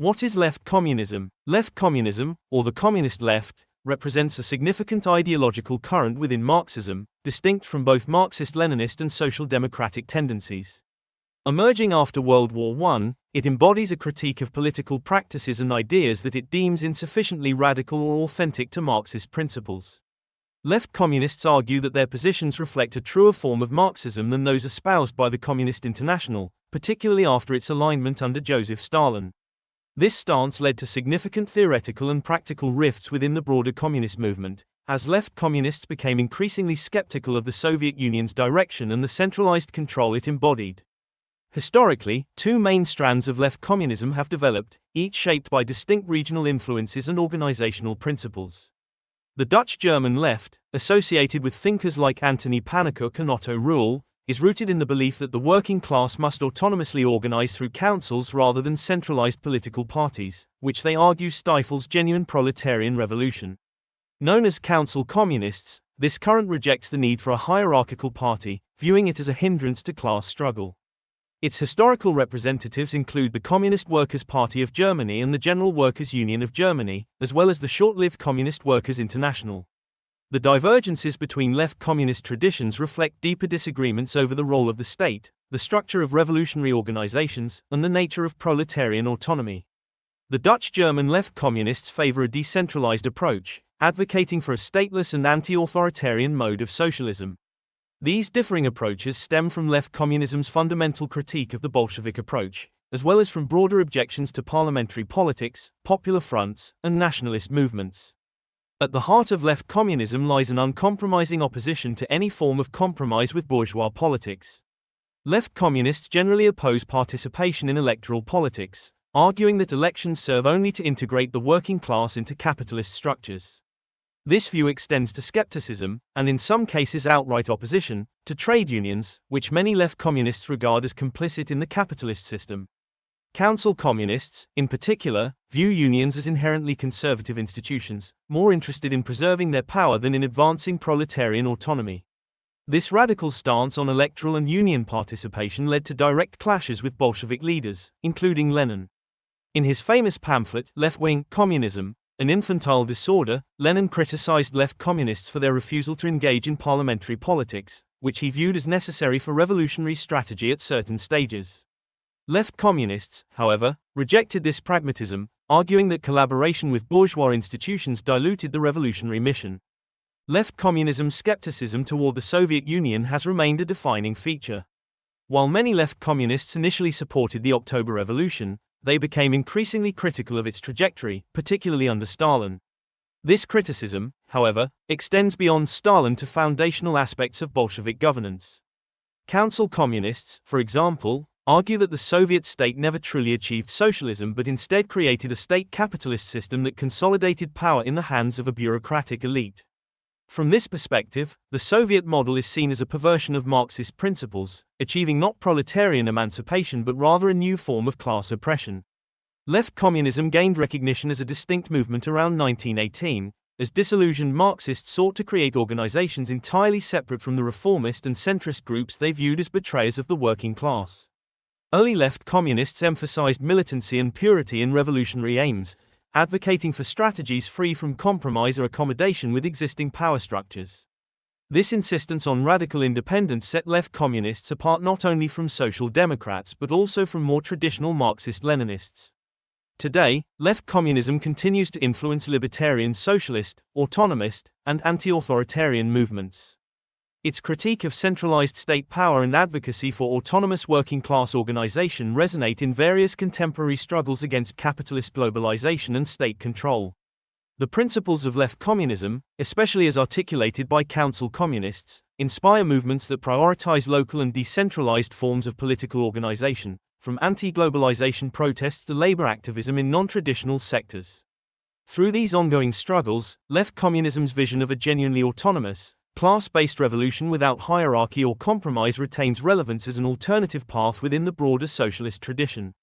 What is left communism? Left communism, or the communist left, represents a significant ideological current within Marxism, distinct from both Marxist-Leninist and social democratic tendencies. Emerging after World War I, it embodies a critique of political practices and ideas that it deems insufficiently radical or authentic to Marxist principles. Left communists argue that their positions reflect a truer form of Marxism than those espoused by the Communist International, particularly after its alignment under Joseph Stalin. This stance led to significant theoretical and practical rifts within the broader communist movement, as left communists became increasingly skeptical of the Soviet Union's direction and the centralized control it embodied. Historically, two main strands of left communism have developed, each shaped by distinct regional influences and organizational principles. The Dutch-German left, associated with thinkers like Anthony Pannekoek and Otto Ruhl, is rooted in the belief that the working class must autonomously organize through councils rather than centralized political parties, which they argue stifles genuine proletarian revolution. Known as council communists, this current rejects the need for a hierarchical party, viewing it as a hindrance to class struggle. Its historical representatives include the Communist Workers' Party of Germany and the General Workers' Union of Germany, as well as the short-lived Communist Workers' International. The divergences between left communist traditions reflect deeper disagreements over the role of the state, the structure of revolutionary organizations, and the nature of proletarian autonomy. The Dutch-German left communists favor a decentralized approach, advocating for a stateless and anti-authoritarian mode of socialism. These differing approaches stem from left communism's fundamental critique of the Bolshevik approach, as well as from broader objections to parliamentary politics, popular fronts, and nationalist movements. At the heart of left communism lies an uncompromising opposition to any form of compromise with bourgeois politics. Left communists generally oppose participation in electoral politics, arguing that elections serve only to integrate the working class into capitalist structures. This view extends to skepticism, and in some cases outright opposition, to trade unions, which many left communists regard as complicit in the capitalist system. Council communists, in particular, view unions as inherently conservative institutions, more interested in preserving their power than in advancing proletarian autonomy. This radical stance on electoral and union participation led to direct clashes with Bolshevik leaders, including Lenin. In his famous pamphlet, Left-Wing Communism, An Infantile Disorder, Lenin criticized left communists for their refusal to engage in parliamentary politics, which he viewed as necessary for revolutionary strategy at certain stages. Left communists, however, rejected this pragmatism, arguing that collaboration with bourgeois institutions diluted the revolutionary mission. Left communism's skepticism toward the Soviet Union has remained a defining feature. While many left communists initially supported the October Revolution, they became increasingly critical of its trajectory, particularly under Stalin. This criticism, however, extends beyond Stalin to foundational aspects of Bolshevik governance. Council communists, for example, argue that the Soviet state never truly achieved socialism but instead created a state capitalist system that consolidated power in the hands of a bureaucratic elite. From this perspective, the Soviet model is seen as a perversion of Marxist principles, achieving not proletarian emancipation but rather a new form of class oppression. Left communism gained recognition as a distinct movement around 1918, as disillusioned Marxists sought to create organizations entirely separate from the reformist and centrist groups they viewed as betrayers of the working class. Early left communists emphasized militancy and purity in revolutionary aims, advocating for strategies free from compromise or accommodation with existing power structures. This insistence on radical independence set left communists apart not only from social democrats but also from more traditional Marxist-Leninists. Today, left communism continues to influence libertarian socialist, autonomist, and anti-authoritarian movements. Its critique of centralized state power and advocacy for autonomous working-class organization resonate in various contemporary struggles against capitalist globalization and state control. The principles of left communism, especially as articulated by council communists, inspire movements that prioritize local and decentralized forms of political organization, from anti-globalization protests to labor activism in non-traditional sectors. Through these ongoing struggles, left communism's vision of a genuinely autonomous, class-based revolution without hierarchy or compromise retains relevance as an alternative path within the broader socialist tradition.